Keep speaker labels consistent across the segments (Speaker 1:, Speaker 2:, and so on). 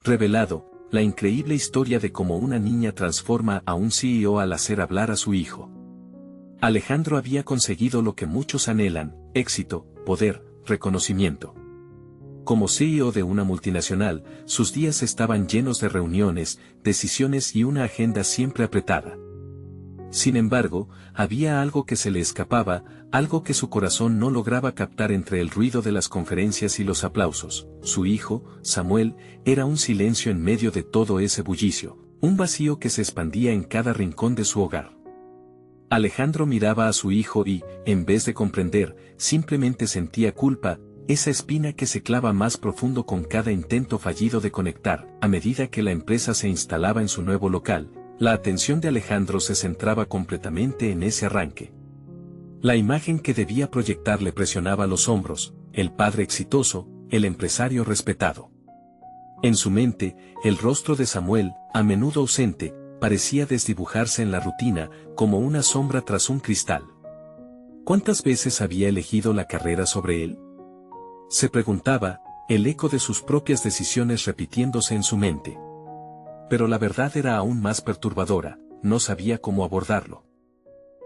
Speaker 1: revelado la increíble historia de cómo una niña transforma a un CEO al hacer hablar a su hijo. Alejandro había conseguido lo que muchos anhelan: éxito, poder, reconocimiento. Como CEO de una multinacional, sus días estaban llenos de reuniones, decisiones y una agenda siempre apretada. Sin embargo, había algo que se le escapaba, algo que su corazón no lograba captar entre el ruido de las conferencias y los aplausos. Su hijo, Samuel, era un silencio en medio de todo ese bullicio, un vacío que se expandía en cada rincón de su hogar. Alejandro miraba a su hijo y, en vez de comprender, simplemente sentía culpa, esa espina que se clava más profundo con cada intento fallido de conectar. A medida que la empresa se instalaba en su nuevo local, la atención de Alejandro se centraba completamente en ese arranque. La imagen que debía proyectar le presionaba los hombros: el padre exitoso, el empresario respetado. En su mente, el rostro de Samuel, a menudo ausente, parecía desdibujarse en la rutina, como una sombra tras un cristal. ¿Cuántas veces había elegido la carrera sobre él?, se preguntaba, el eco de sus propias decisiones repitiéndose en su mente. Pero la verdad era aún más perturbadora: no sabía cómo abordarlo.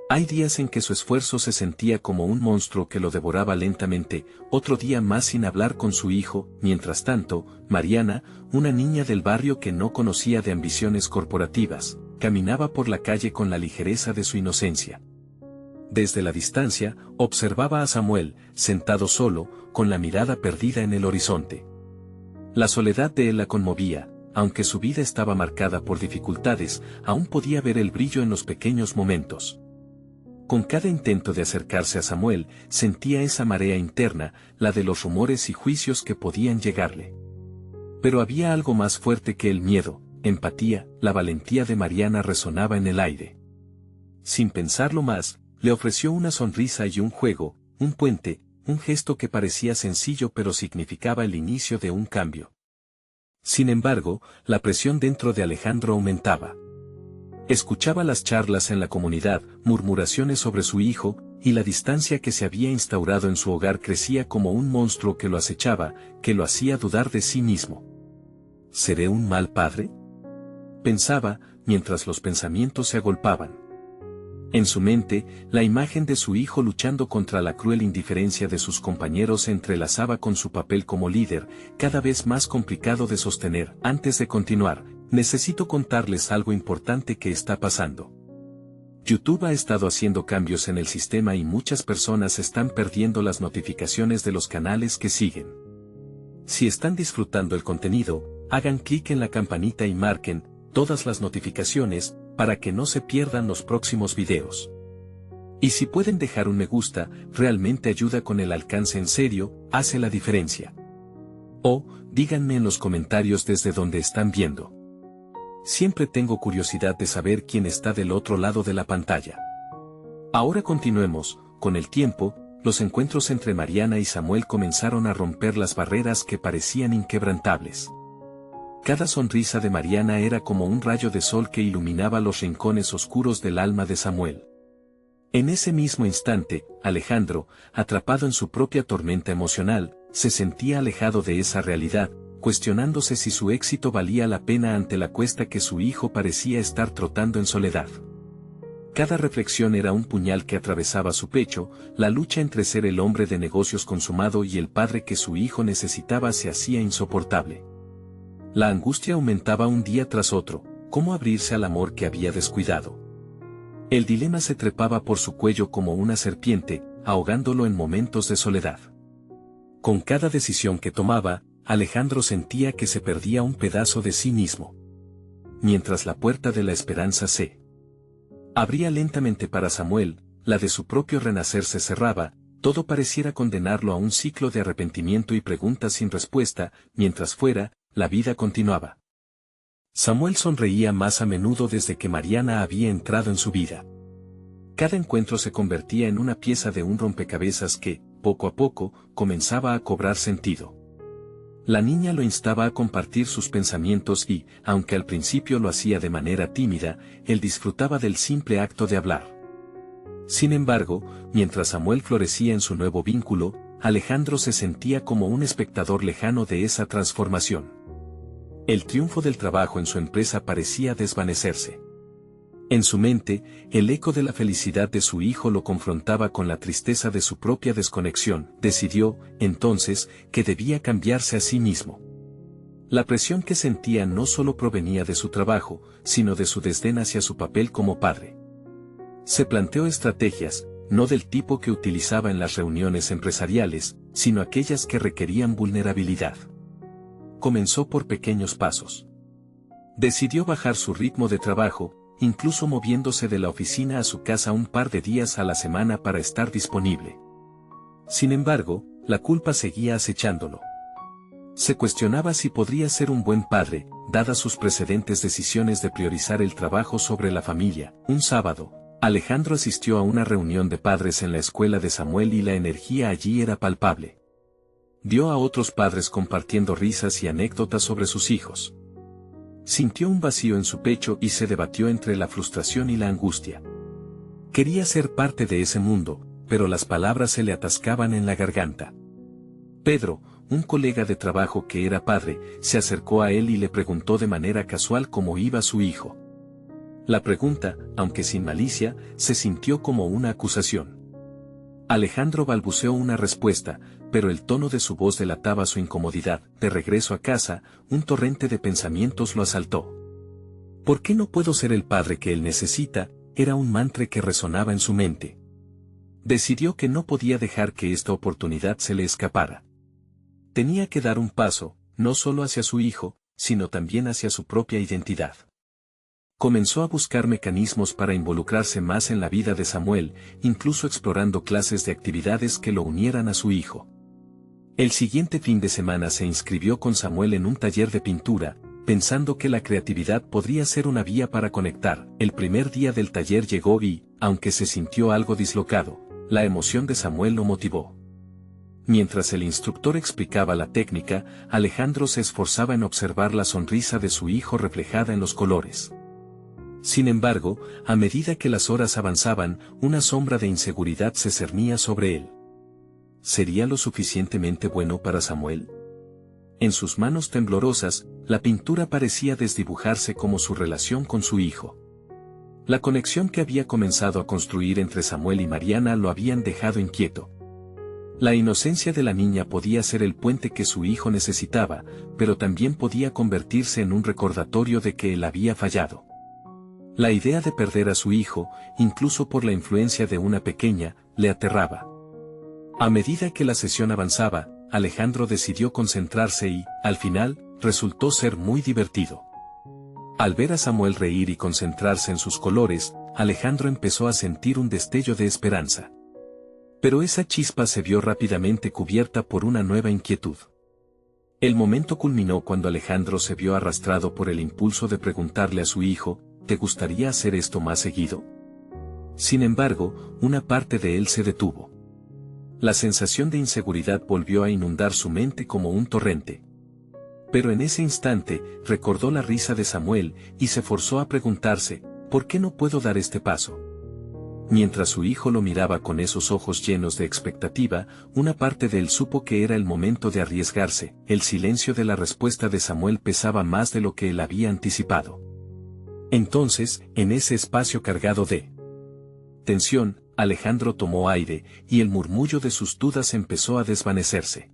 Speaker 1: Hay días en que su esfuerzo se sentía como un monstruo que lo devoraba lentamente, otro día más sin hablar con su hijo. Mientras tanto, Mariana, una niña del barrio que no conocía de ambiciones corporativas, caminaba por la calle con la ligereza de su inocencia. Desde la distancia, observaba a Samuel, sentado solo, con la mirada perdida en el horizonte. La soledad de él la conmovía. Aunque su vida estaba marcada por dificultades, aún podía ver el brillo en los pequeños momentos. Con cada intento de acercarse a Samuel, sentía esa marea interna, la de los rumores y juicios que podían llegarle. Pero había algo más fuerte que el miedo: empatía. La valentía de Mariana resonaba en el aire. Sin pensarlo más, le ofreció una sonrisa y un juego, un puente, un gesto que parecía sencillo pero significaba el inicio de un cambio. Sin embargo, la presión dentro de Alejandro aumentaba. Escuchaba las charlas en la comunidad, murmuraciones sobre su hijo, y la distancia que se había instaurado en su hogar crecía como un monstruo que lo acechaba, que lo hacía dudar de sí mismo. ¿Seré un mal padre?, pensaba, mientras los pensamientos se agolpaban. En su mente, la imagen de su hijo luchando contra la cruel indiferencia de sus compañeros se entrelazaba con su papel como líder, cada vez más complicado de sostener. Antes de continuar, necesito contarles algo importante que está pasando. YouTube ha estado haciendo cambios en el sistema y muchas personas están perdiendo las notificaciones de los canales que siguen. Si están disfrutando el contenido, hagan clic en la campanita y marquen todas las notificaciones, para que no se pierdan los próximos videos. Y si pueden dejar un me gusta, realmente ayuda con el alcance. En serio, hace la diferencia. O, díganme en los comentarios desde donde están viendo. Siempre tengo curiosidad de saber quién está del otro lado de la pantalla. Ahora continuemos. Con el tiempo, los encuentros entre Mariana y Samuel comenzaron a romper las barreras que parecían inquebrantables. Cada sonrisa de Mariana era como un rayo de sol que iluminaba los rincones oscuros del alma de Samuel. En ese mismo instante, Alejandro, atrapado en su propia tormenta emocional, se sentía alejado de esa realidad, cuestionándose si su éxito valía la pena ante la cuesta que su hijo parecía estar trotando en soledad. Cada reflexión era un puñal que atravesaba su pecho. La lucha entre ser el hombre de negocios consumado y el padre que su hijo necesitaba se hacía insoportable. La angustia aumentaba un día tras otro: ¿cómo abrirse al amor que había descuidado? El dilema se trepaba por su cuello como una serpiente, ahogándolo en momentos de soledad. Con cada decisión que tomaba, Alejandro sentía que se perdía un pedazo de sí mismo. Mientras la puerta de la esperanza se abría lentamente para Samuel, la de su propio renacer se cerraba. Todo pareciera condenarlo a un ciclo de arrepentimiento y preguntas sin respuesta. Mientras fuera, la vida continuaba. Samuel sonreía más a menudo desde que Mariana había entrado en su vida. Cada encuentro se convertía en una pieza de un rompecabezas que, poco a poco, comenzaba a cobrar sentido. La niña lo instaba a compartir sus pensamientos y, aunque al principio lo hacía de manera tímida, él disfrutaba del simple acto de hablar. Sin embargo, mientras Samuel florecía en su nuevo vínculo, Alejandro se sentía como un espectador lejano de esa transformación. El triunfo del trabajo en su empresa parecía desvanecerse. En su mente, el eco de la felicidad de su hijo lo confrontaba con la tristeza de su propia desconexión. Decidió, entonces, que debía cambiarse a sí mismo. La presión que sentía no solo provenía de su trabajo, sino de su desdén hacia su papel como padre. Se planteó estrategias, no del tipo que utilizaba en las reuniones empresariales, sino aquellas que requerían vulnerabilidad. Comenzó por pequeños pasos. Decidió bajar su ritmo de trabajo, incluso moviéndose de la oficina a su casa un par de días a la semana para estar disponible. Sin embargo, la culpa seguía acechándolo. Se cuestionaba si podría ser un buen padre, dadas sus precedentes decisiones de priorizar el trabajo sobre la familia. Un sábado, Alejandro asistió a una reunión de padres en la escuela de Samuel y la energía allí era palpable. Vio a otros padres compartiendo risas y anécdotas sobre sus hijos. Sintió un vacío en su pecho y se debatió entre la frustración y la angustia. Quería ser parte de ese mundo, pero las palabras se le atascaban en la garganta. Pedro, un colega de trabajo que era padre, se acercó a él y le preguntó de manera casual cómo iba su hijo. La pregunta, aunque sin malicia, se sintió como una acusación. Alejandro balbuceó una respuesta, pero el tono de su voz delataba su incomodidad. De regreso a casa, un torrente de pensamientos lo asaltó. ¿Por qué no puedo ser el padre que él necesita? Era un mantra que resonaba en su mente. Decidió que no podía dejar que esta oportunidad se le escapara. Tenía que dar un paso, no solo hacia su hijo, sino también hacia su propia identidad. Comenzó a buscar mecanismos para involucrarse más en la vida de Samuel, incluso explorando clases de actividades que lo unieran a su hijo. El siguiente fin de semana se inscribió con Samuel en un taller de pintura, pensando que la creatividad podría ser una vía para conectar. El primer día del taller llegó y, aunque se sintió algo dislocado, la emoción de Samuel lo motivó. Mientras el instructor explicaba la técnica, Alejandro se esforzaba en observar la sonrisa de su hijo reflejada en los colores. Sin embargo, a medida que las horas avanzaban, una sombra de inseguridad se cernía sobre él. ¿Sería lo suficientemente bueno para Samuel? En sus manos temblorosas, la pintura parecía desdibujarse como su relación con su hijo. La conexión que había comenzado a construir entre Samuel y Mariana lo habían dejado inquieto. La inocencia de la niña podía ser el puente que su hijo necesitaba, pero también podía convertirse en un recordatorio de que él había fallado. La idea de perder a su hijo, incluso por la influencia de una pequeña, le aterraba. A medida que la sesión avanzaba, Alejandro decidió concentrarse y, al final, resultó ser muy divertido. Al ver a Samuel reír y concentrarse en sus colores, Alejandro empezó a sentir un destello de esperanza. Pero esa chispa se vio rápidamente cubierta por una nueva inquietud. El momento culminó cuando Alejandro se vio arrastrado por el impulso de preguntarle a su hijo, ¿te gustaría hacer esto más seguido? Sin embargo, una parte de él se detuvo. La sensación de inseguridad volvió a inundar su mente como un torrente. Pero en ese instante, recordó la risa de Samuel, y se forzó a preguntarse, ¿por qué no puedo dar este paso? Mientras su hijo lo miraba con esos ojos llenos de expectativa, una parte de él supo que era el momento de arriesgarse. El silencio de la respuesta de Samuel pesaba más de lo que él había anticipado. Entonces, en ese espacio cargado de tensión, Alejandro tomó aire, y el murmullo de sus dudas empezó a desvanecerse.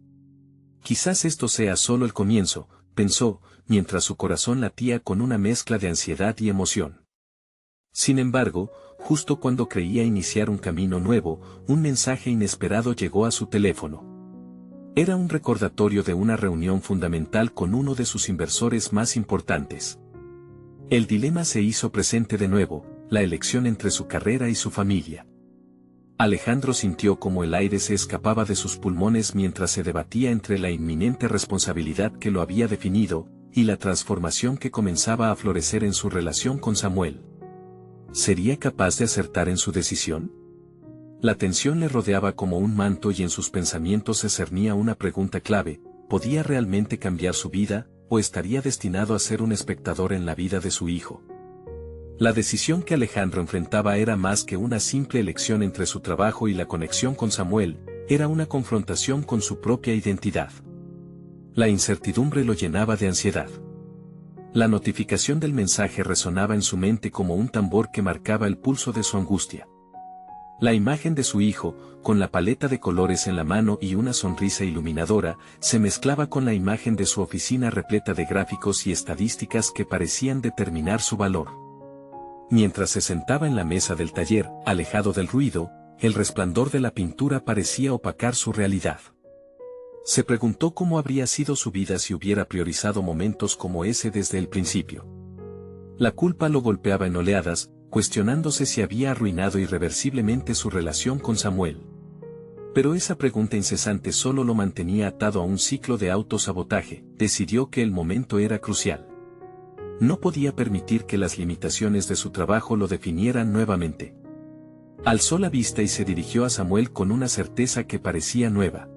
Speaker 1: Quizás esto sea solo el comienzo, pensó, mientras su corazón latía con una mezcla de ansiedad y emoción. Sin embargo, justo cuando creía iniciar un camino nuevo, un mensaje inesperado llegó a su teléfono. Era un recordatorio de una reunión fundamental con uno de sus inversores más importantes. El dilema se hizo presente de nuevo, la elección entre su carrera y su familia. Alejandro sintió como el aire se escapaba de sus pulmones mientras se debatía entre la inminente responsabilidad que lo había definido, y la transformación que comenzaba a florecer en su relación con Samuel. ¿Sería capaz de acertar en su decisión? La tensión le rodeaba como un manto y en sus pensamientos se cernía una pregunta clave: ¿podía realmente cambiar su vida, o estaría destinado a ser un espectador en la vida de su hijo? La decisión que Alejandro enfrentaba era más que una simple elección entre su trabajo y la conexión con Samuel, era una confrontación con su propia identidad. La incertidumbre lo llenaba de ansiedad. La notificación del mensaje resonaba en su mente como un tambor que marcaba el pulso de su angustia. La imagen de su hijo, con la paleta de colores en la mano y una sonrisa iluminadora, se mezclaba con la imagen de su oficina repleta de gráficos y estadísticas que parecían determinar su valor. Mientras se sentaba en la mesa del taller, alejado del ruido, el resplandor de la pintura parecía opacar su realidad. Se preguntó cómo habría sido su vida si hubiera priorizado momentos como ese desde el principio. La culpa lo golpeaba en oleadas, cuestionándose si había arruinado irreversiblemente su relación con Samuel. Pero esa pregunta incesante solo lo mantenía atado a un ciclo de autosabotaje. Decidió que el momento era crucial. No podía permitir que las limitaciones de su trabajo lo definieran nuevamente. Alzó la vista y se dirigió a Samuel con una certeza que parecía nueva.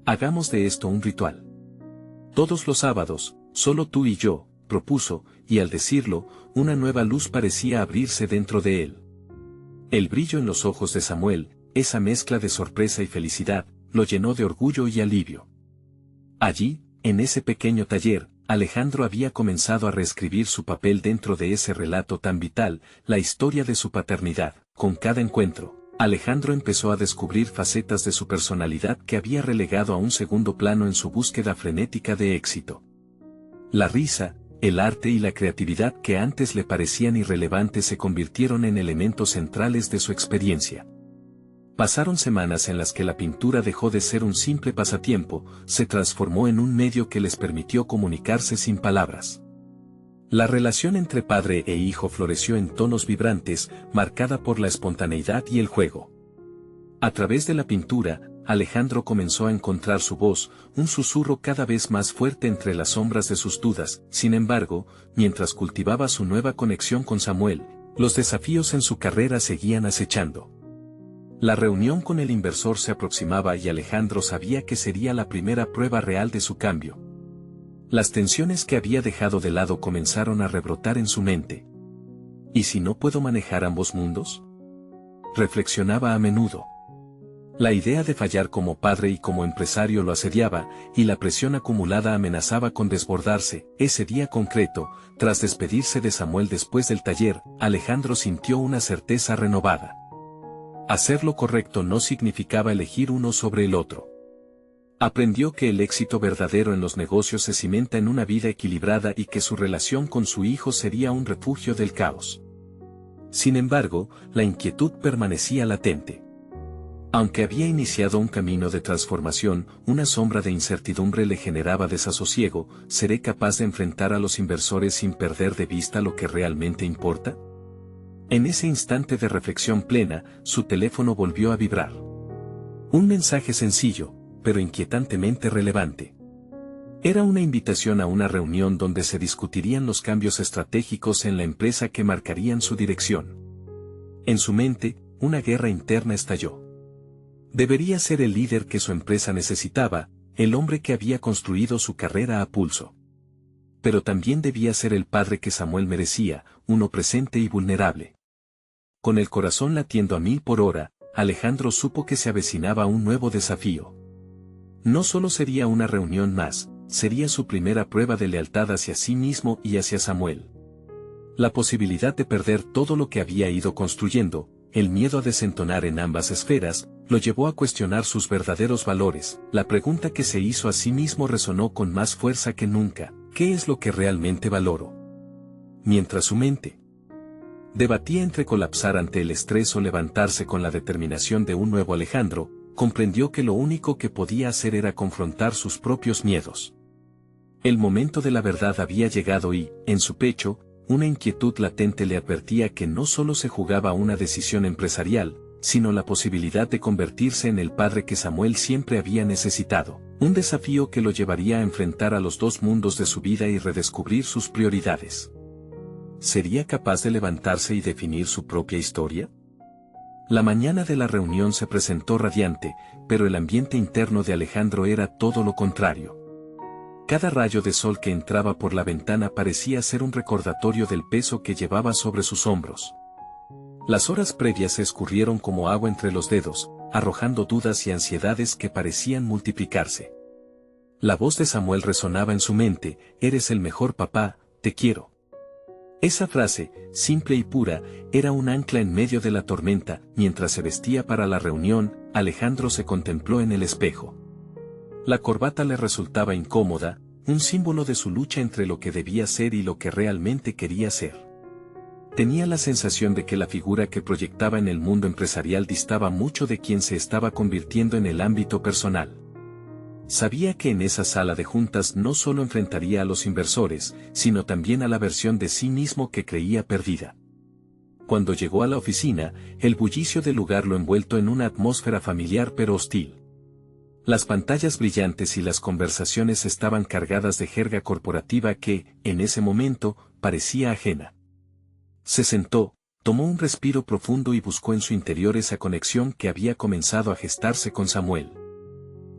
Speaker 1: Hagamos de esto un ritual. Todos los sábados, solo tú y yo, propuso, y al decirlo, una nueva luz parecía abrirse dentro de él. El brillo en los ojos de Samuel, esa mezcla de sorpresa y felicidad, lo llenó de orgullo y alivio. Allí, en ese pequeño taller, Alejandro había comenzado a reescribir su papel dentro de ese relato tan vital, la historia de su paternidad. Con cada encuentro, Alejandro empezó a descubrir facetas de su personalidad que había relegado a un segundo plano en su búsqueda frenética de éxito. La risa, el arte y la creatividad que antes le parecían irrelevantes se convirtieron en elementos centrales de su experiencia. Pasaron semanas en las que la pintura dejó de ser un simple pasatiempo, se transformó en un medio que les permitió comunicarse sin palabras. La relación entre padre e hijo floreció en tonos vibrantes, marcada por la espontaneidad y el juego. A través de la pintura, Alejandro comenzó a encontrar su voz, un susurro cada vez más fuerte entre las sombras de sus dudas. Sin embargo, mientras cultivaba su nueva conexión con Samuel, los desafíos en su carrera seguían acechando. La reunión con el inversor se aproximaba y Alejandro sabía que sería la primera prueba real de su cambio. Las tensiones que había dejado de lado comenzaron a rebrotar en su mente. ¿Y si no puedo manejar ambos mundos? Reflexionaba a menudo. La idea de fallar como padre y como empresario lo asediaba, y la presión acumulada amenazaba con desbordarse. Ese día concreto, tras despedirse de Samuel después del taller, Alejandro sintió una certeza renovada. Hacer lo correcto no significaba elegir uno sobre el otro. Aprendió que el éxito verdadero en los negocios se cimenta en una vida equilibrada y que su relación con su hijo sería un refugio del caos. Sin embargo, la inquietud permanecía latente. Aunque había iniciado un camino de transformación, una sombra de incertidumbre le generaba desasosiego. ¿Seré capaz de enfrentar a los inversores sin perder de vista lo que realmente importa? En ese instante de reflexión plena, su teléfono volvió a vibrar. Un mensaje sencillo, pero inquietantemente relevante. Era una invitación a una reunión donde se discutirían los cambios estratégicos en la empresa que marcarían su dirección. En su mente, una guerra interna estalló. Debería ser el líder que su empresa necesitaba, el hombre que había construido su carrera a pulso. Pero también debía ser el padre que Samuel merecía, uno presente y vulnerable. Con el corazón latiendo a 1000 por hora, Alejandro supo que se avecinaba un nuevo desafío. No solo sería una reunión más, sería su primera prueba de lealtad hacia sí mismo y hacia Samuel. La posibilidad de perder todo lo que había ido construyendo, el miedo a desentonar en ambas esferas, lo llevó a cuestionar sus verdaderos valores. La pregunta que se hizo a sí mismo resonó con más fuerza que nunca: ¿qué es lo que realmente valoro? Mientras su mente debatía entre colapsar ante el estrés o levantarse con la determinación de un nuevo Alejandro, comprendió que lo único que podía hacer era confrontar sus propios miedos. El momento de la verdad había llegado y, en su pecho, una inquietud latente le advertía que no solo se jugaba una decisión empresarial, sino la posibilidad de convertirse en el padre que Samuel siempre había necesitado, un desafío que lo llevaría a enfrentar a los dos mundos de su vida y redescubrir sus prioridades. ¿Sería capaz de levantarse y definir su propia historia? La mañana de la reunión se presentó radiante, pero el ambiente interno de Alejandro era todo lo contrario. Cada rayo de sol que entraba por la ventana parecía ser un recordatorio del peso que llevaba sobre sus hombros. Las horas previas se escurrieron como agua entre los dedos, arrojando dudas y ansiedades que parecían multiplicarse. La voz de Samuel resonaba en su mente: eres el mejor papá, te quiero. Esa frase, simple y pura, era un ancla en medio de la tormenta. Mientras se vestía para la reunión, Alejandro se contempló en el espejo. La corbata le resultaba incómoda, un símbolo de su lucha entre lo que debía ser y lo que realmente quería ser. Tenía la sensación de que la figura que proyectaba en el mundo empresarial distaba mucho de quien se estaba convirtiendo en el ámbito personal. Sabía que en esa sala de juntas no solo enfrentaría a los inversores, sino también a la versión de sí mismo que creía perdida. Cuando llegó a la oficina, el bullicio del lugar lo envuelto en una atmósfera familiar pero hostil. Las pantallas brillantes y las conversaciones estaban cargadas de jerga corporativa que, en ese momento, parecía ajena. Se sentó, tomó un respiro profundo y buscó en su interior esa conexión que había comenzado a gestarse con Samuel.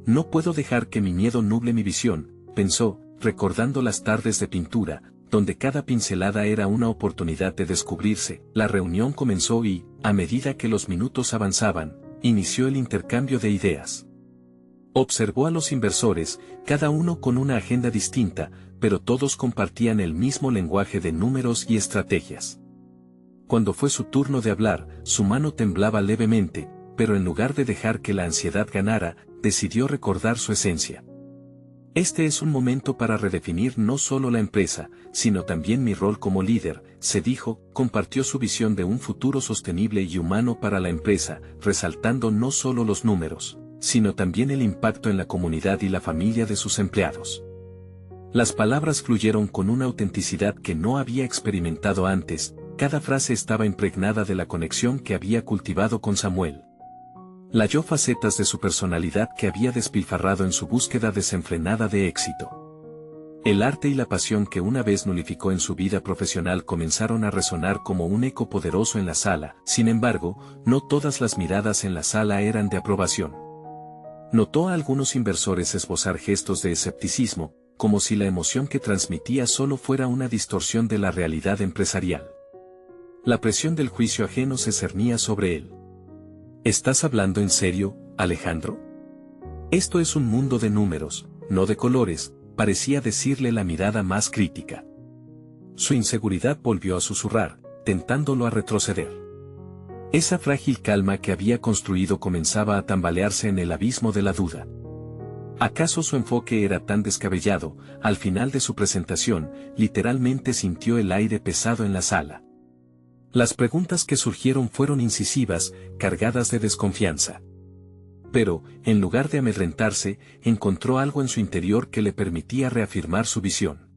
Speaker 1: No puedo dejar que mi miedo nuble mi visión, pensó, recordando las tardes de pintura, donde cada pincelada era una oportunidad de descubrirse. La reunión comenzó y, a medida que los minutos avanzaban, inició el intercambio de ideas. Observó a los inversores, cada uno con una agenda distinta, pero todos compartían el mismo lenguaje de números y estrategias. Cuando fue su turno de hablar, su mano temblaba levemente, pero en lugar de dejar que la ansiedad ganara, decidió recordar su esencia. Este es un momento para redefinir no solo la empresa, sino también mi rol como líder, se dijo. Compartió su visión de un futuro sostenible y humano para la empresa, resaltando no solo los números, sino también el impacto en la comunidad y la familia de sus empleados. Las palabras fluyeron con una autenticidad que no había experimentado antes, cada frase estaba impregnada de la conexión que había cultivado con Samuel. Leyó facetas de su personalidad que había despilfarrado en su búsqueda desenfrenada de éxito. El arte y la pasión que una vez nulificó en su vida profesional comenzaron a resonar como un eco poderoso en la sala. Sin embargo, no todas las miradas en la sala eran de aprobación. Notó a algunos inversores esbozar gestos de escepticismo, como si la emoción que transmitía solo fuera una distorsión de la realidad empresarial. La presión del juicio ajeno se cernía sobre él. ¿Estás hablando en serio, Alejandro? Esto es un mundo de números, no de colores, parecía decirle la mirada más crítica. Su inseguridad volvió a susurrar, tentándolo a retroceder. Esa frágil calma que había construido comenzaba a tambalearse en el abismo de la duda. ¿Acaso su enfoque era tan descabellado? Al final de su presentación, literalmente sintió el aire pesado en la sala. Las preguntas que surgieron fueron incisivas, cargadas de desconfianza. Pero, en lugar de amedrentarse, encontró algo en su interior que le permitía reafirmar su visión.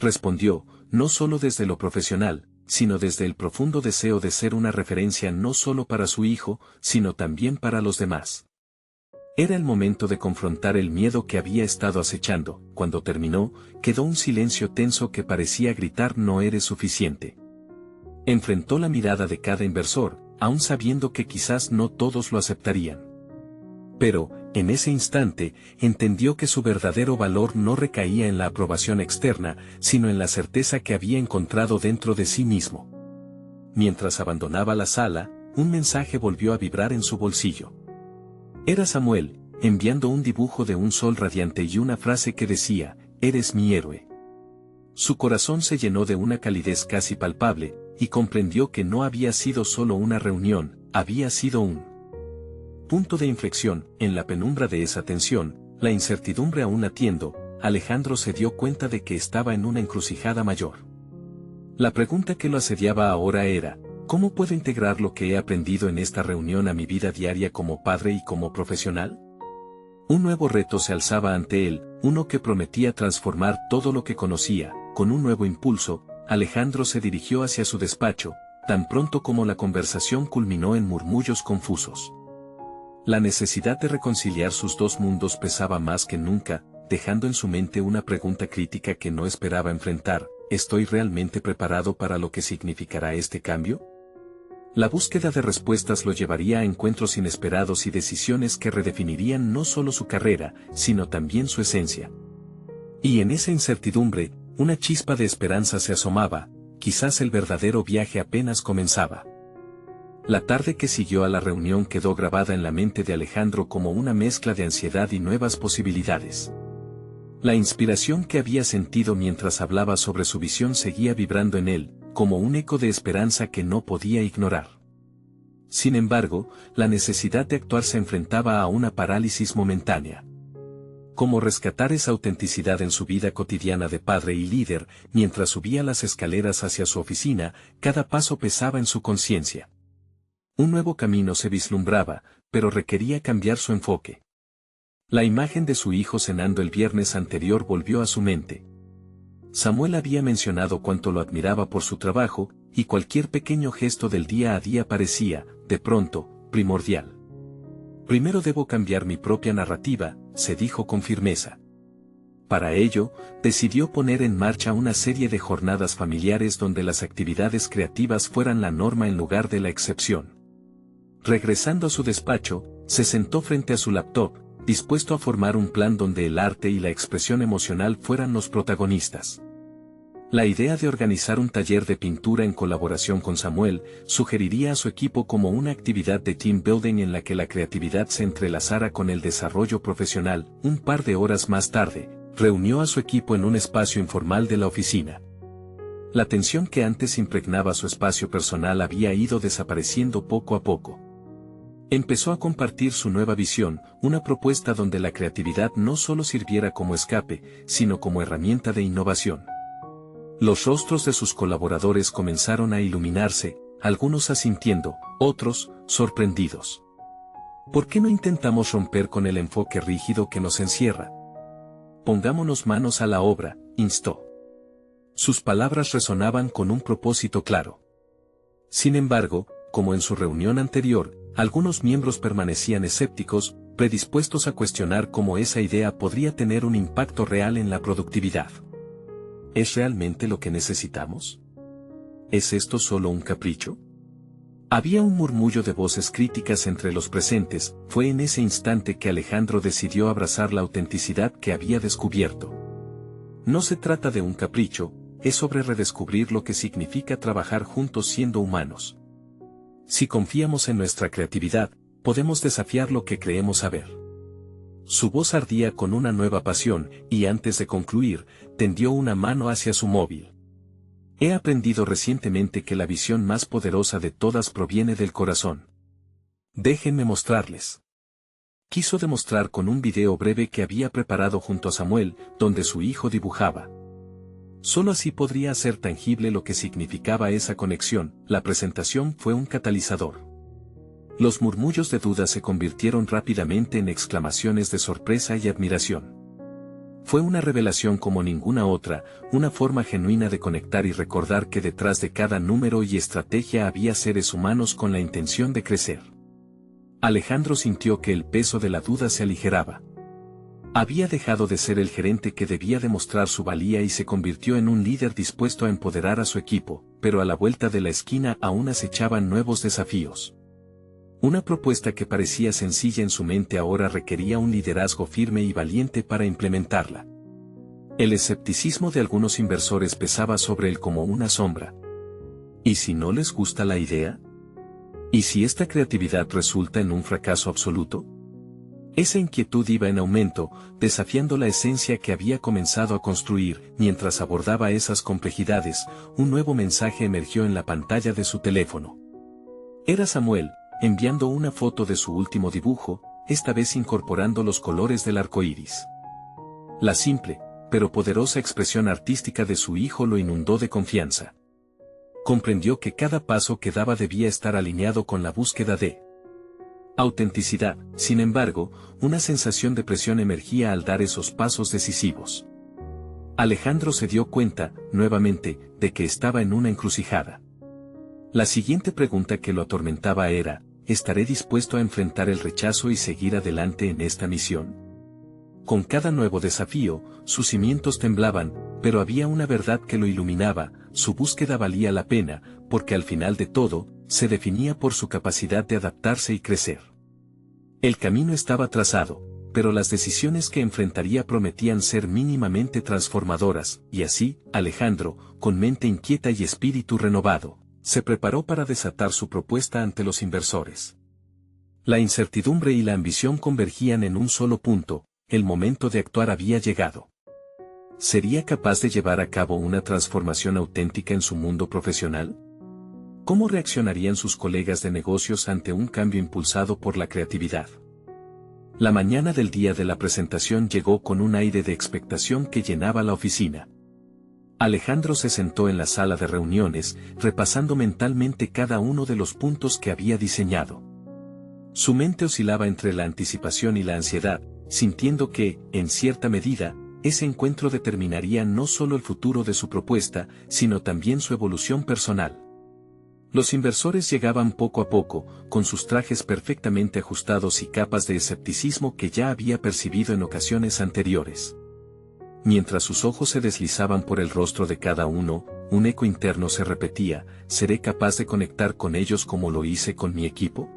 Speaker 1: Respondió, no solo desde lo profesional, sino desde el profundo deseo de ser una referencia no solo para su hijo, sino también para los demás. Era el momento de confrontar el miedo que había estado acechando. Cuando terminó, quedó un silencio tenso que parecía gritar: no eres suficiente. Enfrentó la mirada de cada inversor, aun sabiendo que quizás no todos lo aceptarían. Pero, en ese instante, entendió que su verdadero valor no recaía en la aprobación externa, sino en la certeza que había encontrado dentro de sí mismo. Mientras abandonaba la sala, un mensaje volvió a vibrar en su bolsillo. Era Samuel, enviando un dibujo de un sol radiante y una frase que decía: eres mi héroe. Su corazón se llenó de una calidez casi palpable, y comprendió que no había sido solo una reunión, había sido un punto de inflexión. En la penumbra de esa tensión, la incertidumbre aún latiendo, Alejandro se dio cuenta de que estaba en una encrucijada mayor. La pregunta que lo asediaba ahora era: ¿cómo puedo integrar lo que he aprendido en esta reunión a mi vida diaria como padre y como profesional? Un nuevo reto se alzaba ante él, uno que prometía transformar todo lo que conocía. Con un nuevo impulso, Alejandro se dirigió hacia su despacho, tan pronto como la conversación culminó en murmullos confusos. La necesidad de reconciliar sus dos mundos pesaba más que nunca, dejando en su mente una pregunta crítica que no esperaba enfrentar: ¿estoy realmente preparado para lo que significará este cambio? La búsqueda de respuestas lo llevaría a encuentros inesperados y decisiones que redefinirían no solo su carrera, sino también su esencia. Y en esa incertidumbre, una chispa de esperanza se asomaba: quizás el verdadero viaje apenas comenzaba. La tarde que siguió a la reunión quedó grabada en la mente de Alejandro como una mezcla de ansiedad y nuevas posibilidades. La inspiración que había sentido mientras hablaba sobre su visión seguía vibrando en él, como un eco de esperanza que no podía ignorar. Sin embargo, la necesidad de actuar se enfrentaba a una parálisis momentánea. Cómo rescatar esa autenticidad en su vida cotidiana de padre y líder, mientras subía las escaleras hacia su oficina, cada paso pesaba en su conciencia. Un nuevo camino se vislumbraba, pero requería cambiar su enfoque. La imagen de su hijo cenando el viernes anterior volvió a su mente. Samuel había mencionado cuánto lo admiraba por su trabajo, y cualquier pequeño gesto del día a día parecía, de pronto, primordial. Primero debo cambiar mi propia narrativa, se dijo con firmeza. Para ello, decidió poner en marcha una serie de jornadas familiares donde las actividades creativas fueran la norma en lugar de la excepción. Regresando a su despacho, se sentó frente a su laptop, dispuesto a formar un plan donde el arte y la expresión emocional fueran los protagonistas. La idea de organizar un taller de pintura en colaboración con Samuel sugeriría a su equipo como una actividad de team building en la que la creatividad se entrelazara con el desarrollo profesional. Un par de horas más tarde, reunió a su equipo en un espacio informal de la oficina. La tensión que antes impregnaba su espacio personal había ido desapareciendo poco a poco. Empezó a compartir su nueva visión, una propuesta donde la creatividad no solo sirviera como escape, sino como herramienta de innovación. Los rostros de sus colaboradores comenzaron a iluminarse, algunos asintiendo, otros, sorprendidos. ¿Por qué no intentamos romper con el enfoque rígido que nos encierra? Pongámonos manos a la obra, instó. Sus palabras resonaban con un propósito claro. Sin embargo, como en su reunión anterior, algunos miembros permanecían escépticos, predispuestos a cuestionar cómo esa idea podría tener un impacto real en la productividad. ¿Es realmente lo que necesitamos? ¿Es esto solo un capricho? Había un murmullo de voces críticas entre los presentes. Fue en ese instante que Alejandro decidió abrazar la autenticidad que había descubierto. No se trata de un capricho, es sobre redescubrir lo que significa trabajar juntos siendo humanos. Si confiamos en nuestra creatividad, podemos desafiar lo que creemos saber. Su voz ardía con una nueva pasión, y antes de concluir, tendió una mano hacia su móvil. He aprendido recientemente que la visión más poderosa de todas proviene del corazón. Déjenme mostrarles. Quiso demostrar con un video breve que había preparado junto a Samuel, donde su hijo dibujaba. Solo así podría hacer tangible lo que significaba esa conexión. La presentación fue un catalizador. Los murmullos de duda se convirtieron rápidamente en exclamaciones de sorpresa y admiración. Fue una revelación como ninguna otra, una forma genuina de conectar y recordar que detrás de cada número y estrategia había seres humanos con la intención de crecer. Alejandro sintió que el peso de la duda se aligeraba. Había dejado de ser el gerente que debía demostrar su valía y se convirtió en un líder dispuesto a empoderar a su equipo, pero a la vuelta de la esquina aún acechaban nuevos desafíos. Una propuesta que parecía sencilla en su mente ahora requería un liderazgo firme y valiente para implementarla. El escepticismo de algunos inversores pesaba sobre él como una sombra. ¿Y si no les gusta la idea? ¿Y si esta creatividad resulta en un fracaso absoluto? Esa inquietud iba en aumento, desafiando la esencia que había comenzado a construir. Mientras abordaba esas complejidades, un nuevo mensaje emergió en la pantalla de su teléfono. Era Samuel, enviando una foto de su último dibujo, esta vez incorporando los colores del arco iris. La simple, pero poderosa expresión artística de su hijo lo inundó de confianza. Comprendió que cada paso que daba debía estar alineado con la búsqueda de autenticidad. Sin embargo, una sensación de presión emergía al dar esos pasos decisivos. Alejandro se dio cuenta, nuevamente, de que estaba en una encrucijada. La siguiente pregunta que lo atormentaba era: ¿estaré dispuesto a enfrentar el rechazo y seguir adelante en esta misión? Con cada nuevo desafío, sus cimientos temblaban, pero había una verdad que lo iluminaba: su búsqueda valía la pena, porque al final de todo, se definía por su capacidad de adaptarse y crecer. El camino estaba trazado, pero las decisiones que enfrentaría prometían ser mínimamente transformadoras, y así, Alejandro, con mente inquieta y espíritu renovado, se preparó para desatar su propuesta ante los inversores. La incertidumbre y la ambición convergían en un solo punto: el momento de actuar había llegado. ¿Sería capaz de llevar a cabo una transformación auténtica en su mundo profesional? ¿Cómo reaccionarían sus colegas de negocios ante un cambio impulsado por la creatividad? La mañana del día de la presentación llegó con un aire de expectación que llenaba la oficina. Alejandro se sentó en la sala de reuniones, repasando mentalmente cada uno de los puntos que había diseñado. Su mente oscilaba entre la anticipación y la ansiedad, sintiendo que, en cierta medida, ese encuentro determinaría no solo el futuro de su propuesta, sino también su evolución personal. Los inversores llegaban poco a poco, con sus trajes perfectamente ajustados y capas de escepticismo que ya había percibido en ocasiones anteriores. Mientras sus ojos se deslizaban por el rostro de cada uno, un eco interno se repetía: ¿seré capaz de conectar con ellos como lo hice con mi equipo?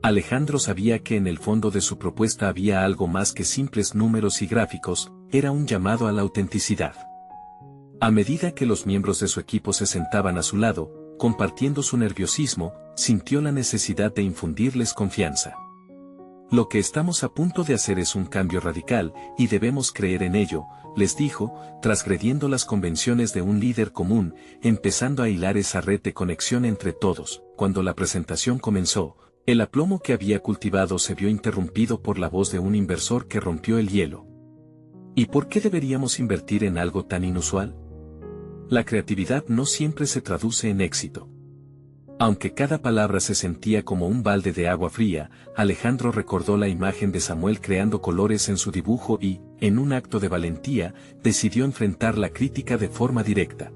Speaker 1: Alejandro sabía que en el fondo de su propuesta había algo más que simples números y gráficos, era un llamado a la autenticidad. A medida que los miembros de su equipo se sentaban a su lado, compartiendo su nerviosismo, sintió la necesidad de infundirles confianza. Lo que estamos a punto de hacer es un cambio radical, y debemos creer en ello, les dijo, transgrediendo las convenciones de un líder común, empezando a hilar esa red de conexión entre todos. Cuando la presentación comenzó, el aplomo que había cultivado se vio interrumpido por la voz de un inversor que rompió el hielo. ¿Y por qué deberíamos invertir en algo tan inusual? La creatividad no siempre se traduce en éxito. Aunque cada palabra se sentía como un balde de agua fría, Alejandro recordó la imagen de Samuel creando colores en su dibujo y, en un acto de valentía, decidió enfrentar la crítica de forma directa.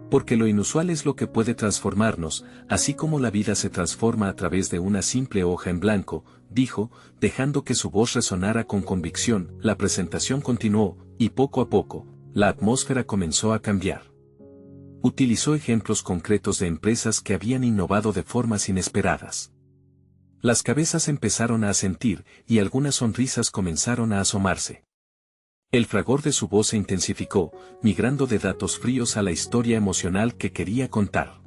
Speaker 1: Porque lo inusual es lo que puede transformarnos, así como la vida se transforma a través de una simple hoja en blanco, dijo, dejando que su voz resonara con convicción. La presentación continuó, y poco a poco, la atmósfera comenzó a cambiar. Utilizó ejemplos concretos de empresas que habían innovado de formas inesperadas. Las cabezas empezaron a asentir, y algunas sonrisas comenzaron a asomarse. El fragor de su voz se intensificó, migrando de datos fríos a la historia emocional que quería contar.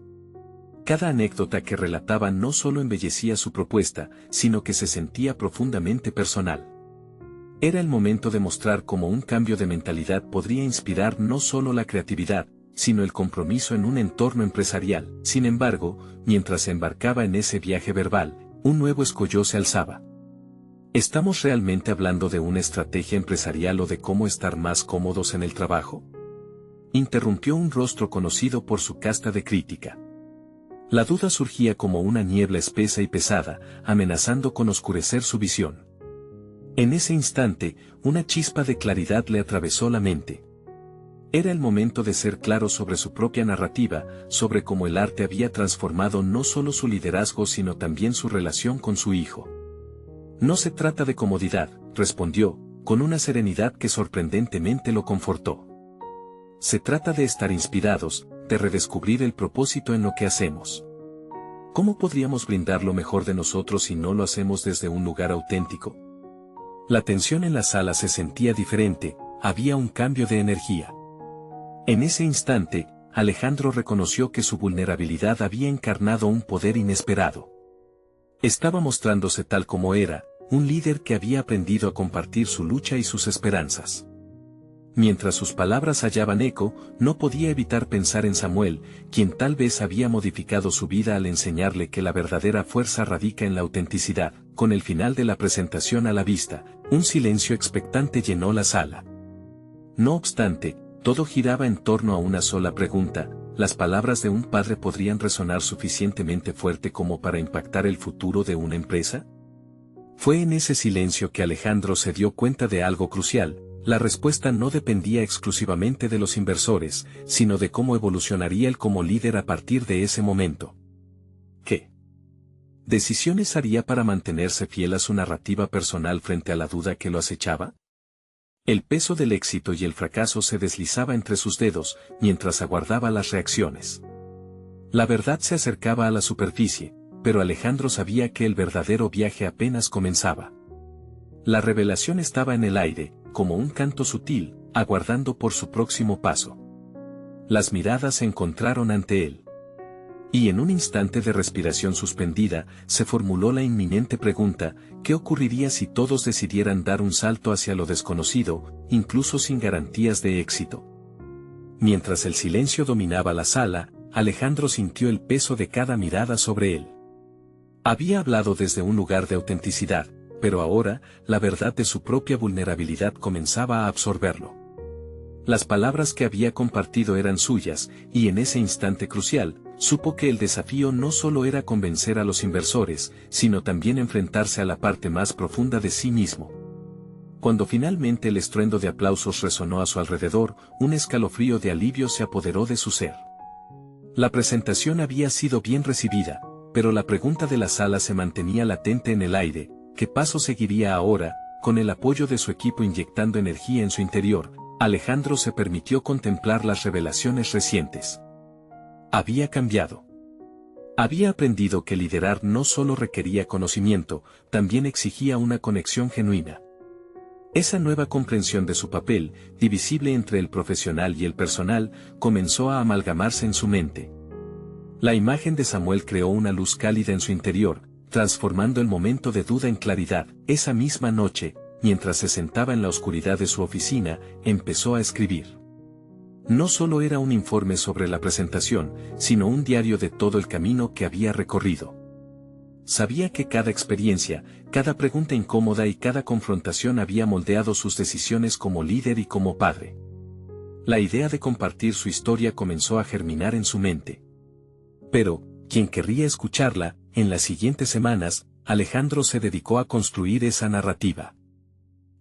Speaker 1: Cada anécdota que relataba no solo embellecía su propuesta, sino que se sentía profundamente personal. Era el momento de mostrar cómo un cambio de mentalidad podría inspirar no solo la creatividad, sino el compromiso en un entorno empresarial. Sin embargo, mientras se embarcaba en ese viaje verbal, un nuevo escollo se alzaba. ¿Estamos realmente hablando de una estrategia empresarial o de cómo estar más cómodos en el trabajo? Interrumpió un rostro conocido por su casta de crítica. La duda surgía como una niebla espesa y pesada, amenazando con oscurecer su visión. En ese instante, una chispa de claridad le atravesó la mente. Era el momento de ser claro sobre su propia narrativa, sobre cómo el arte había transformado no solo su liderazgo sino también su relación con su hijo. No se trata de comodidad, respondió, con una serenidad que sorprendentemente lo confortó. Se trata de estar inspirados, de redescubrir el propósito en lo que hacemos. ¿Cómo podríamos brindar lo mejor de nosotros si no lo hacemos desde un lugar auténtico? La tensión en la sala se sentía diferente, había un cambio de energía. En ese instante, Alejandro reconoció que su vulnerabilidad había encarnado un poder inesperado. Estaba mostrándose tal como era, un líder que había aprendido a compartir su lucha y sus esperanzas. Mientras sus palabras hallaban eco, no podía evitar pensar en Samuel, quien tal vez había modificado su vida al enseñarle que la verdadera fuerza radica en la autenticidad. Con el final de la presentación a la vista, un silencio expectante llenó la sala. No obstante, todo giraba en torno a una sola pregunta: ¿las palabras de un padre podrían resonar suficientemente fuerte como para impactar el futuro de una empresa? Fue en ese silencio que Alejandro se dio cuenta de algo crucial: la respuesta no dependía exclusivamente de los inversores, sino de cómo evolucionaría él como líder a partir de ese momento. ¿Qué decisiones haría para mantenerse fiel a su narrativa personal frente a la duda que lo acechaba? El peso del éxito y el fracaso se deslizaba entre sus dedos, mientras aguardaba las reacciones. La verdad se acercaba a la superficie, pero Alejandro sabía que el verdadero viaje apenas comenzaba. La revelación estaba en el aire, como un canto sutil, aguardando por su próximo paso. Las miradas se encontraron ante él. Y en un instante de respiración suspendida, se formuló la inminente pregunta: ¿qué ocurriría si todos decidieran dar un salto hacia lo desconocido, incluso sin garantías de éxito? Mientras el silencio dominaba la sala, Alejandro sintió el peso de cada mirada sobre él. Había hablado desde un lugar de autenticidad, pero ahora, la verdad de su propia vulnerabilidad comenzaba a absorberlo. Las palabras que había compartido eran suyas, y en ese instante crucial, supo que el desafío no solo era convencer a los inversores, sino también enfrentarse a la parte más profunda de sí mismo. Cuando finalmente el estruendo de aplausos resonó a su alrededor, un escalofrío de alivio se apoderó de su ser. La presentación había sido bien recibida, pero la pregunta de la sala se mantenía latente en el aire: ¿qué paso seguiría ahora? Con el apoyo de su equipo inyectando energía en su interior, Alejandro se permitió contemplar las revelaciones recientes. Había cambiado. Había aprendido que liderar no solo requería conocimiento, también exigía una conexión genuina. Esa nueva comprensión de su papel, divisible entre el profesional y el personal, comenzó a amalgamarse en su mente. La imagen de Samuel creó una luz cálida en su interior, transformando el momento de duda en claridad. Esa misma noche, mientras se sentaba en la oscuridad de su oficina, empezó a escribir. No solo era un informe sobre la presentación, sino un diario de todo el camino que había recorrido. Sabía que cada experiencia, cada pregunta incómoda y cada confrontación había moldeado sus decisiones como líder y como padre. La idea de compartir su historia comenzó a germinar en su mente. Pero, ¿quién querría escucharla? En las siguientes semanas, Alejandro se dedicó a construir esa narrativa.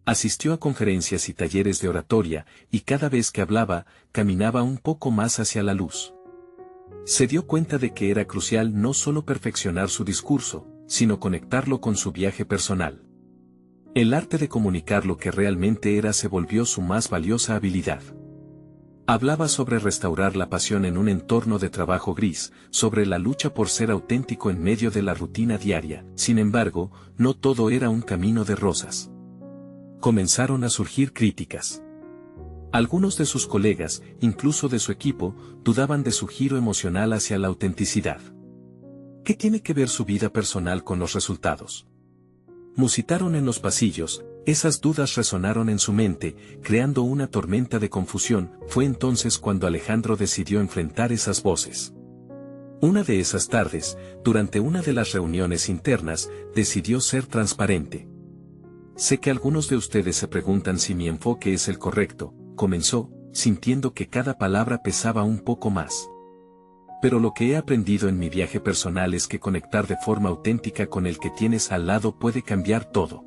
Speaker 1: Asistió a conferencias y talleres de oratoria, y cada vez que hablaba, caminaba un poco más hacia la luz. Se dio cuenta de que era crucial no solo perfeccionar su discurso, sino conectarlo con su viaje personal. El arte de comunicar lo que realmente era se volvió su más valiosa habilidad. Hablaba sobre restaurar la pasión en un entorno de trabajo gris, sobre la lucha por ser auténtico en medio de la rutina diaria. Sin embargo, no todo era un camino de rosas. Comenzaron a surgir críticas. Algunos de sus colegas, incluso de su equipo, dudaban de su giro emocional hacia la autenticidad. ¿Qué tiene que ver su vida personal con los resultados? Musitaron en los pasillos. Esas dudas resonaron en su mente, creando una tormenta de confusión. Fue entonces cuando Alejandro decidió enfrentar esas voces. Una de esas tardes, durante una de las reuniones internas, decidió ser transparente. Sé que algunos de ustedes se preguntan si mi enfoque es el correcto, comenzó, sintiendo que cada palabra pesaba un poco más. Pero lo que he aprendido en mi viaje personal es que conectar de forma auténtica con el que tienes al lado puede cambiar todo.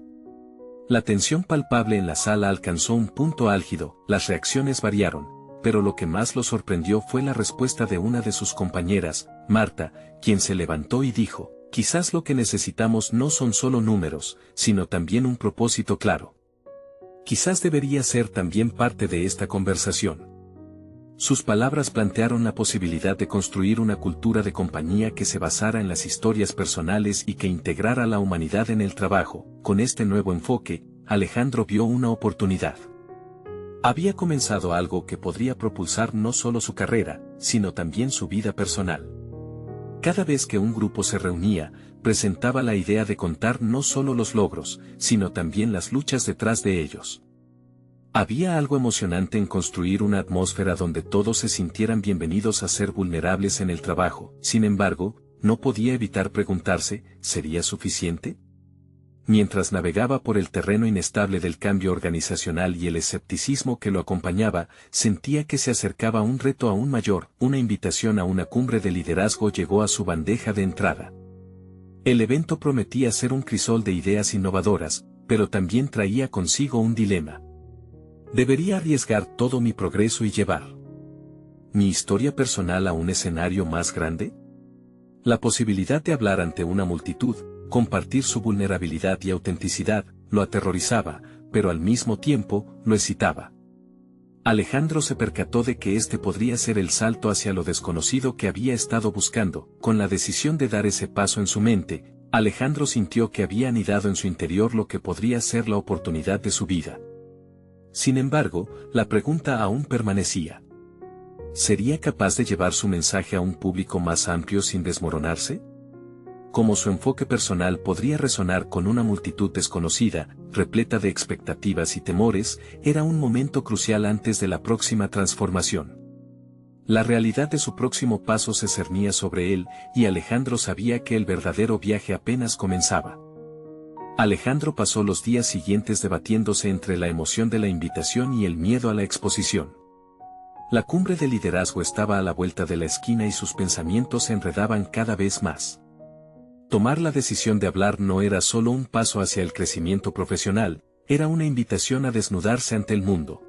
Speaker 1: La tensión palpable en la sala alcanzó un punto álgido, las reacciones variaron, pero lo que más lo sorprendió fue la respuesta de una de sus compañeras, Marta, quien se levantó y dijo: quizás lo que necesitamos no son solo números, sino también un propósito claro. Quizás debería ser también parte de esta conversación. Sus palabras plantearon la posibilidad de construir una cultura de compañía que se basara en las historias personales y que integrara a la humanidad en el trabajo. Con este nuevo enfoque, Alejandro vio una oportunidad. Había comenzado algo que podría propulsar no solo su carrera, sino también su vida personal. Cada vez que un grupo se reunía, presentaba la idea de contar no solo los logros, sino también las luchas detrás de ellos. Había algo emocionante en construir una atmósfera donde todos se sintieran bienvenidos a ser vulnerables en el trabajo. Sin embargo, no podía evitar preguntarse, ¿sería suficiente? Mientras navegaba por el terreno inestable del cambio organizacional y el escepticismo que lo acompañaba, sentía que se acercaba un reto aún mayor. Una invitación a una cumbre de liderazgo llegó a su bandeja de entrada. El evento prometía ser un crisol de ideas innovadoras, pero también traía consigo un dilema. ¿Debería arriesgar todo mi progreso y llevar mi historia personal a un escenario más grande? La posibilidad de hablar ante una multitud, compartir su vulnerabilidad y autenticidad, lo aterrorizaba, pero al mismo tiempo, lo excitaba. Alejandro se percató de que este podría ser el salto hacia lo desconocido que había estado buscando. Con la decisión de dar ese paso en su mente, Alejandro sintió que había anidado en su interior lo que podría ser la oportunidad de su vida. Sin embargo, la pregunta aún permanecía. ¿Sería capaz de llevar su mensaje a un público más amplio sin desmoronarse? Como su enfoque personal podría resonar con una multitud desconocida, repleta de expectativas y temores, era un momento crucial antes de la próxima transformación. La realidad de su próximo paso se cernía sobre él, y Alejandro sabía que el verdadero viaje apenas comenzaba. Alejandro pasó los días siguientes debatiéndose entre la emoción de la invitación y el miedo a la exposición. La cumbre de liderazgo estaba a la vuelta de la esquina y sus pensamientos se enredaban cada vez más. Tomar la decisión de hablar no era solo un paso hacia el crecimiento profesional, era una invitación a desnudarse ante el mundo.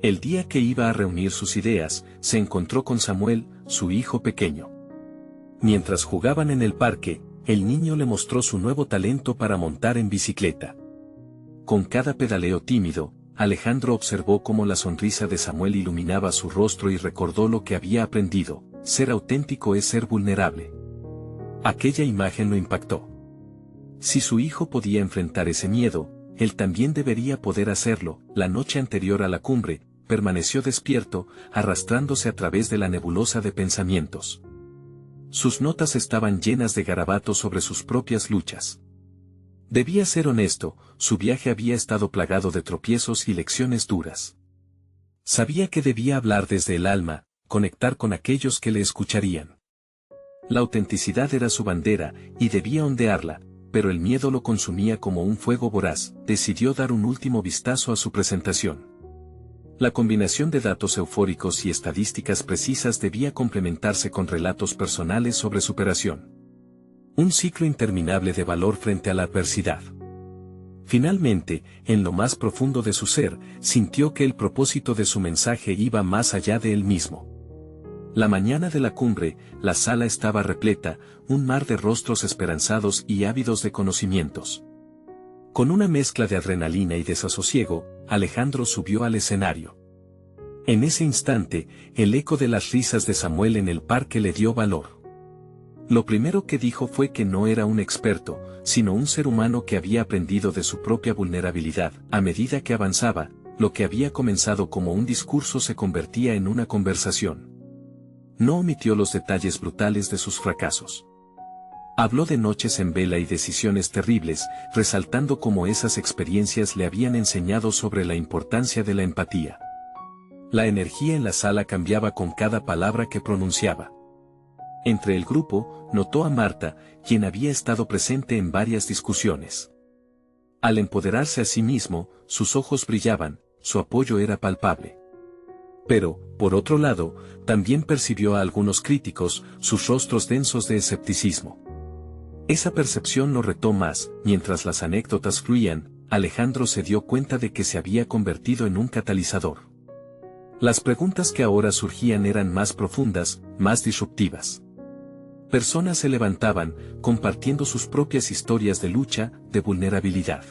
Speaker 1: El día que iba a reunir sus ideas, se encontró con Samuel, su hijo pequeño. Mientras jugaban en el parque, el niño le mostró su nuevo talento para montar en bicicleta. Con cada pedaleo tímido, Alejandro observó cómo la sonrisa de Samuel iluminaba su rostro y recordó lo que había aprendido: ser auténtico es ser vulnerable. Aquella imagen lo impactó. Si su hijo podía enfrentar ese miedo, él también debería poder hacerlo. La noche anterior a la cumbre, permaneció despierto, arrastrándose a través de la nebulosa de pensamientos. Sus notas estaban llenas de garabatos sobre sus propias luchas. Debía ser honesto, su viaje había estado plagado de tropiezos y lecciones duras. Sabía que debía hablar desde el alma, conectar con aquellos que le escucharían. La autenticidad era su bandera, y debía ondearla, pero el miedo lo consumía como un fuego voraz. Decidió dar un último vistazo a su presentación. La combinación de datos eufóricos y estadísticas precisas debía complementarse con relatos personales sobre superación. Un ciclo interminable de valor frente a la adversidad. Finalmente, en lo más profundo de su ser, sintió que el propósito de su mensaje iba más allá de él mismo. La mañana de la cumbre, la sala estaba repleta, un mar de rostros esperanzados y ávidos de conocimientos. Con una mezcla de adrenalina y desasosiego, Alejandro subió al escenario. En ese instante, el eco de las risas de Samuel en el parque le dio valor. Lo primero que dijo fue que no era un experto, sino un ser humano que había aprendido de su propia vulnerabilidad. A medida que avanzaba, lo que había comenzado como un discurso se convertía en una conversación. No omitió los detalles brutales de sus fracasos. Habló de noches en vela y decisiones terribles, resaltando cómo esas experiencias le habían enseñado sobre la importancia de la empatía. La energía en la sala cambiaba con cada palabra que pronunciaba. Entre el grupo, notó a Marta, quien había estado presente en varias discusiones. Al empoderarse a sí mismo, sus ojos brillaban, su apoyo era palpable. Pero, por otro lado, también percibió a algunos críticos, sus rostros densos de escepticismo. Esa percepción lo retó más. Mientras las anécdotas fluían, Alejandro se dio cuenta de que se había convertido en un catalizador. Las preguntas que ahora surgían eran más profundas, más disruptivas. Personas se levantaban, compartiendo sus propias historias de lucha, de vulnerabilidad.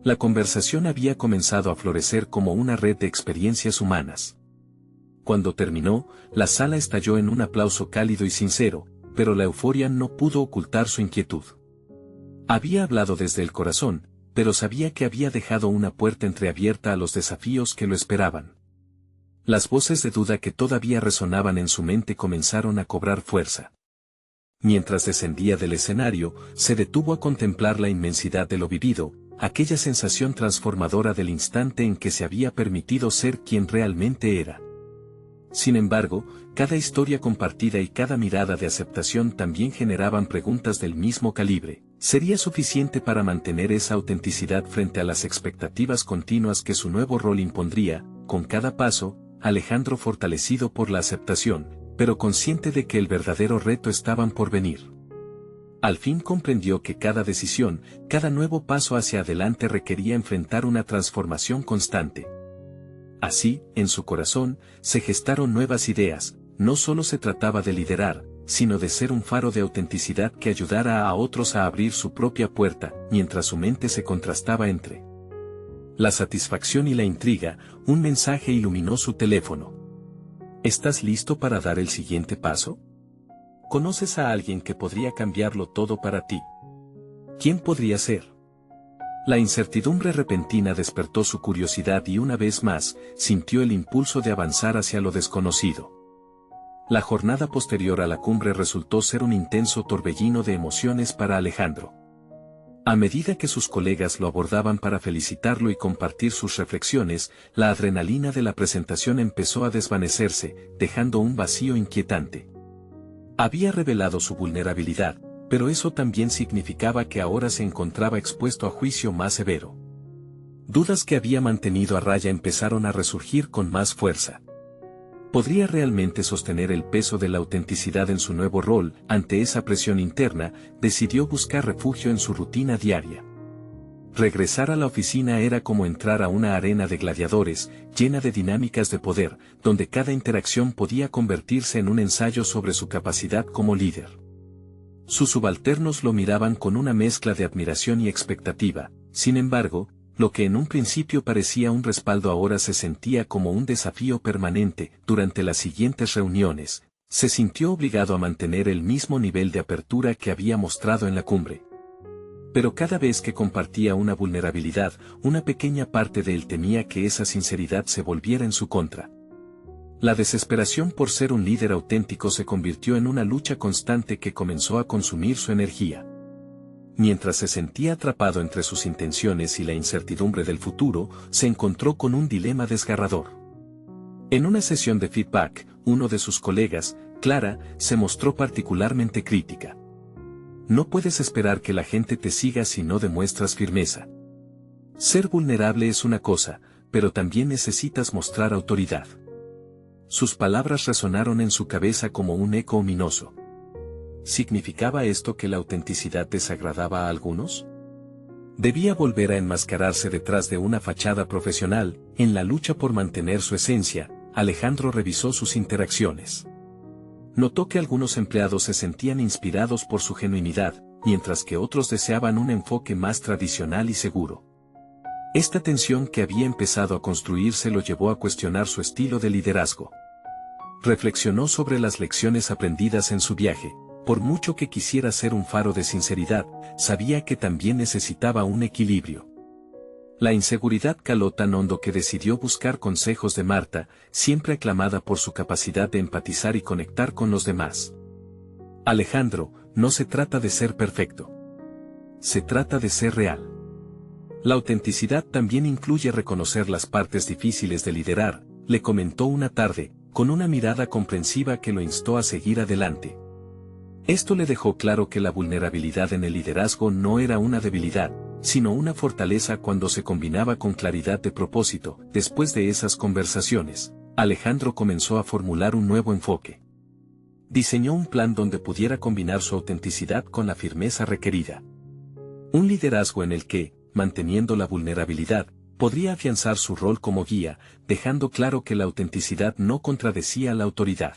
Speaker 1: La conversación había comenzado a florecer como una red de experiencias humanas. Cuando terminó, la sala estalló en un aplauso cálido y sincero, pero la euforia no pudo ocultar su inquietud. Había hablado desde el corazón, pero sabía que había dejado una puerta entreabierta a los desafíos que lo esperaban. Las voces de duda que todavía resonaban en su mente comenzaron a cobrar fuerza. Mientras descendía del escenario, se detuvo a contemplar la inmensidad de lo vivido, aquella sensación transformadora del instante en que se había permitido ser quien realmente era. Sin embargo, cada historia compartida y cada mirada de aceptación también generaban preguntas del mismo calibre. ¿Sería suficiente para mantener esa autenticidad frente a las expectativas continuas que su nuevo rol impondría? Con cada paso, Alejandro fortalecido por la aceptación, pero consciente de que el verdadero reto estaban por venir. Al fin comprendió que cada decisión, cada nuevo paso hacia adelante requería enfrentar una transformación constante. Así, en su corazón, se gestaron nuevas ideas. No solo se trataba de liderar, sino de ser un faro de autenticidad que ayudara a otros a abrir su propia puerta. Mientras su mente se contrastaba entre la satisfacción y la intriga, un mensaje iluminó su teléfono. ¿Estás listo para dar el siguiente paso? ¿Conoces a alguien que podría cambiarlo todo para ti? ¿Quién podría ser? La incertidumbre repentina despertó su curiosidad y una vez más, sintió el impulso de avanzar hacia lo desconocido. La jornada posterior a la cumbre resultó ser un intenso torbellino de emociones para Alejandro. A medida que sus colegas lo abordaban para felicitarlo y compartir sus reflexiones, la adrenalina de la presentación empezó a desvanecerse, dejando un vacío inquietante. Había revelado su vulnerabilidad, pero eso también significaba que ahora se encontraba expuesto a juicio más severo. Dudas que había mantenido a raya empezaron a resurgir con más fuerza. ¿Podría realmente sostener el peso de la autenticidad en su nuevo rol? Ante esa presión interna, decidió buscar refugio en su rutina diaria. Regresar a la oficina era como entrar a una arena de gladiadores, llena de dinámicas de poder, donde cada interacción podía convertirse en un ensayo sobre su capacidad como líder. Sus subalternos lo miraban con una mezcla de admiración y expectativa. Sin embargo, lo que en un principio parecía un respaldo ahora se sentía como un desafío permanente. Durante las siguientes reuniones, se sintió obligado a mantener el mismo nivel de apertura que había mostrado en la cumbre. Pero cada vez que compartía una vulnerabilidad, una pequeña parte de él temía que esa sinceridad se volviera en su contra. La desesperación por ser un líder auténtico se convirtió en una lucha constante que comenzó a consumir su energía. Mientras se sentía atrapado entre sus intenciones y la incertidumbre del futuro, se encontró con un dilema desgarrador. En una sesión de feedback, uno de sus colegas, Clara, se mostró particularmente crítica. No puedes esperar que la gente te siga si no demuestras firmeza. Ser vulnerable es una cosa, pero también necesitas mostrar autoridad. Sus palabras resonaron en su cabeza como un eco ominoso. ¿Significaba esto que la autenticidad desagradaba a algunos? Debía volver a enmascararse detrás de una fachada profesional. En la lucha por mantener su esencia, Alejandro revisó sus interacciones. Notó que algunos empleados se sentían inspirados por su genuinidad, mientras que otros deseaban un enfoque más tradicional y seguro. Esta tensión que había empezado a construirse lo llevó a cuestionar su estilo de liderazgo. Reflexionó sobre las lecciones aprendidas en su viaje. Por mucho que quisiera ser un faro de sinceridad, sabía que también necesitaba un equilibrio. La inseguridad caló tan hondo que decidió buscar consejos de Marta, siempre aclamada por su capacidad de empatizar y conectar con los demás. Alejandro, no se trata de ser perfecto. Se trata de ser real. La autenticidad también incluye reconocer las partes difíciles de liderar, le comentó una tarde, con una mirada comprensiva que lo instó a seguir adelante. Esto le dejó claro que la vulnerabilidad en el liderazgo no era una debilidad, sino una fortaleza cuando se combinaba con claridad de propósito. Después de esas conversaciones, Alejandro comenzó a formular un nuevo enfoque. Diseñó un plan donde pudiera combinar su autenticidad con la firmeza requerida. Un liderazgo en el que, manteniendo la vulnerabilidad, podría afianzar su rol como guía, dejando claro que la autenticidad no contradecía la autoridad.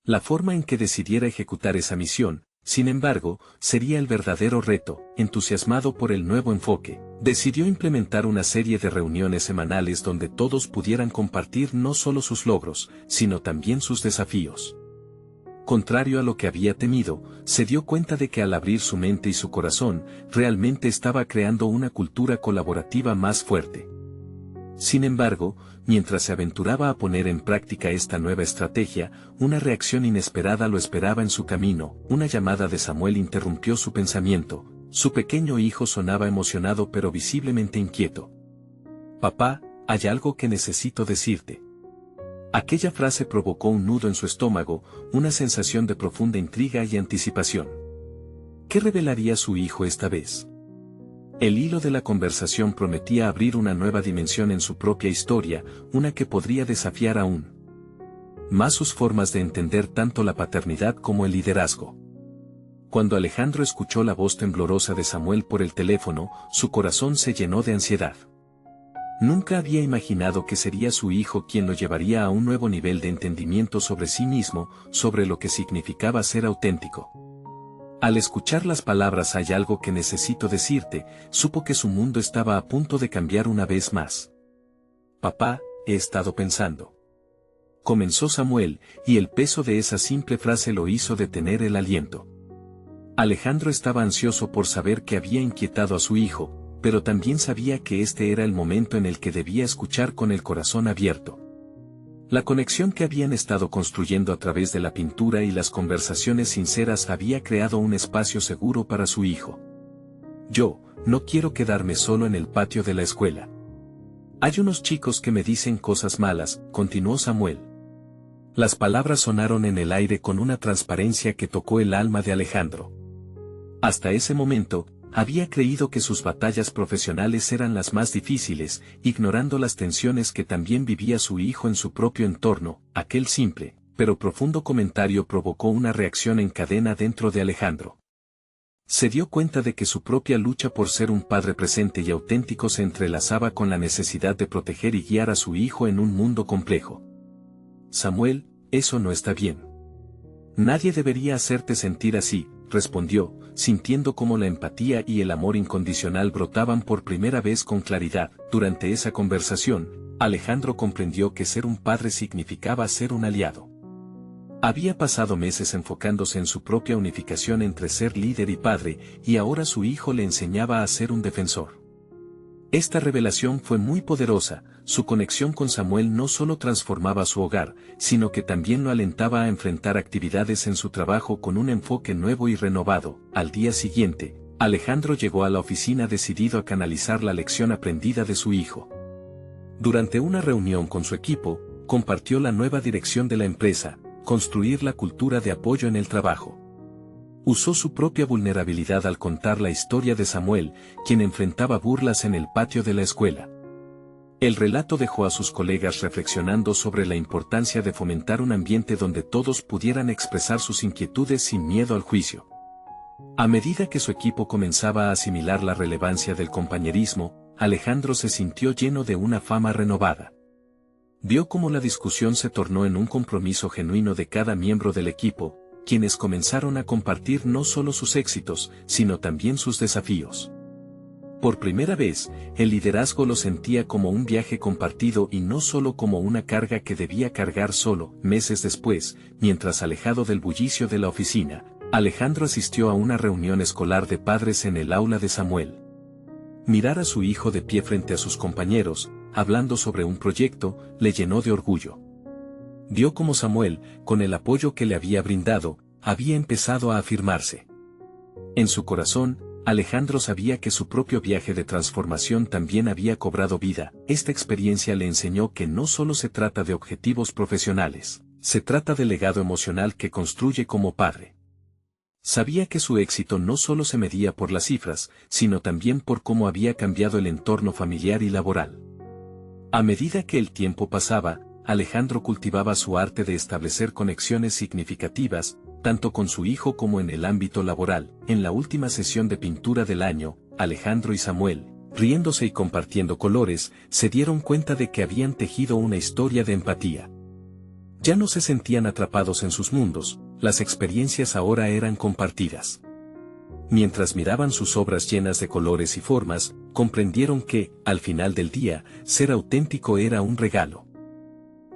Speaker 1: La forma en que decidiera ejecutar esa misión, sin embargo, sería el verdadero reto. Entusiasmado por el nuevo enfoque, decidió implementar una serie de reuniones semanales donde todos pudieran compartir no solo sus logros, sino también sus desafíos. Contrario a lo que había temido, se dio cuenta de que al abrir su mente y su corazón, realmente estaba creando una cultura colaborativa más fuerte. Sin embargo, mientras se aventuraba a poner en práctica esta nueva estrategia, una reacción inesperada lo esperaba en su camino. Una llamada de Samuel interrumpió su pensamiento. Su pequeño hijo sonaba emocionado pero visiblemente inquieto. «Papá, hay algo que necesito decirte». Aquella frase provocó un nudo en su estómago, una sensación de profunda intriga y anticipación. ¿Qué revelaría su hijo esta vez? El hilo de la conversación prometía abrir una nueva dimensión en su propia historia, una que podría desafiar aún más sus formas de entender tanto la paternidad como el liderazgo. Cuando Alejandro escuchó la voz temblorosa de Samuel por el teléfono, su corazón se llenó de ansiedad. Nunca había imaginado que sería su hijo quien lo llevaría a un nuevo nivel de entendimiento sobre sí mismo, sobre lo que significaba ser auténtico. Al escuchar las palabras «hay algo que necesito decirte», supo que su mundo estaba a punto de cambiar una vez más. «Papá, he estado pensando». Comenzó Samuel, y el peso de esa simple frase lo hizo detener el aliento. Alejandro estaba ansioso por saber qué había inquietado a su hijo, pero también sabía que este era el momento en el que debía escuchar con el corazón abierto. La conexión que habían estado construyendo a través de la pintura y las conversaciones sinceras había creado un espacio seguro para su hijo. Yo, no quiero quedarme solo en el patio de la escuela. Hay unos chicos que me dicen cosas malas, continuó Samuel. Las palabras sonaron en el aire con una transparencia que tocó el alma de Alejandro. Hasta ese momento, había creído que sus batallas profesionales eran las más difíciles, ignorando las tensiones que también vivía su hijo en su propio entorno. Aquel simple, pero profundo comentario provocó una reacción en cadena dentro de Alejandro. Se dio cuenta de que su propia lucha por ser un padre presente y auténtico se entrelazaba con la necesidad de proteger y guiar a su hijo en un mundo complejo. Samuel, eso no está bien. Nadie debería hacerte sentir así, respondió, sintiendo cómo la empatía y el amor incondicional brotaban por primera vez con claridad. Durante esa conversación, Alejandro comprendió que ser un padre significaba ser un aliado. Había pasado meses enfocándose en su propia unificación entre ser líder y padre, y ahora su hijo le enseñaba a ser un defensor. Esta revelación fue muy poderosa. Su conexión con Samuel no solo transformaba su hogar, sino que también lo alentaba a enfrentar actividades en su trabajo con un enfoque nuevo y renovado. Al día siguiente, Alejandro llegó a la oficina decidido a canalizar la lección aprendida de su hijo. Durante una reunión con su equipo, compartió la nueva dirección de la empresa: construir la cultura de apoyo en el trabajo. Usó su propia vulnerabilidad al contar la historia de Samuel, quien enfrentaba burlas en el patio de la escuela. El relato dejó a sus colegas reflexionando sobre la importancia de fomentar un ambiente donde todos pudieran expresar sus inquietudes sin miedo al juicio. A medida que su equipo comenzaba a asimilar la relevancia del compañerismo, Alejandro se sintió lleno de una fama renovada. Vio cómo la discusión se tornó en un compromiso genuino de cada miembro del equipo, quienes comenzaron a compartir no solo sus éxitos, sino también sus desafíos. Por primera vez, el liderazgo lo sentía como un viaje compartido y no solo como una carga que debía cargar solo. Meses después, mientras alejado del bullicio de la oficina, Alejandro asistió a una reunión escolar de padres en el aula de Samuel. Mirar a su hijo de pie frente a sus compañeros, hablando sobre un proyecto, le llenó de orgullo. Vio cómo Samuel, con el apoyo que le había brindado, había empezado a afirmarse. En su corazón, Alejandro sabía que su propio viaje de transformación también había cobrado vida. Esta experiencia le enseñó que no solo se trata de objetivos profesionales, se trata del legado emocional que construye como padre. Sabía que su éxito no solo se medía por las cifras, sino también por cómo había cambiado el entorno familiar y laboral. A medida que el tiempo pasaba, Alejandro cultivaba su arte de establecer conexiones significativas, tanto con su hijo como en el ámbito laboral. En la última sesión de pintura del año, Alejandro y Samuel, riéndose y compartiendo colores, se dieron cuenta de que habían tejido una historia de empatía. Ya no se sentían atrapados en sus mundos, las experiencias ahora eran compartidas. Mientras miraban sus obras llenas de colores y formas, comprendieron que, al final del día, ser auténtico era un regalo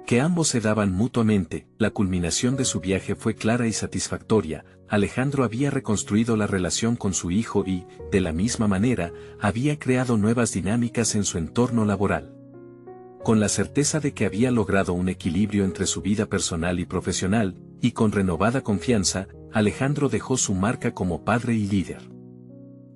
Speaker 1: que ambos se daban mutuamente. La culminación de su viaje fue clara y satisfactoria. Alejandro había reconstruido la relación con su hijo y, de la misma manera, había creado nuevas dinámicas en su entorno laboral. Con la certeza de que había logrado un equilibrio entre su vida personal y profesional, y con renovada confianza, Alejandro dejó su marca como padre y líder.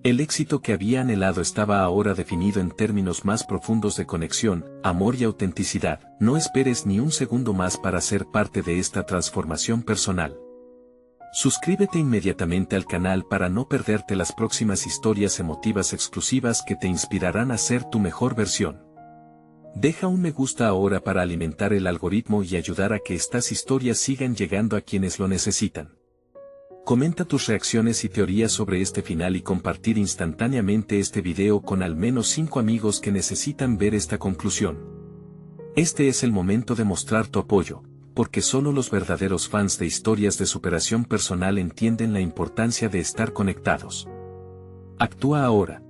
Speaker 1: El éxito que había anhelado estaba ahora definido en términos más profundos de conexión, amor y autenticidad. No esperes ni un segundo más para ser parte de esta transformación personal. Suscríbete inmediatamente al canal para no perderte las próximas historias emotivas exclusivas que te inspirarán a ser tu mejor versión. Deja un me gusta ahora para alimentar el algoritmo y ayudar a que estas historias sigan llegando a quienes lo necesitan. Comenta tus reacciones y teorías sobre este final y compartir instantáneamente este video con al menos 5 amigos que necesitan ver esta conclusión. Este es el momento de mostrar tu apoyo, porque solo los verdaderos fans de historias de superación personal entienden la importancia de estar conectados. Actúa ahora.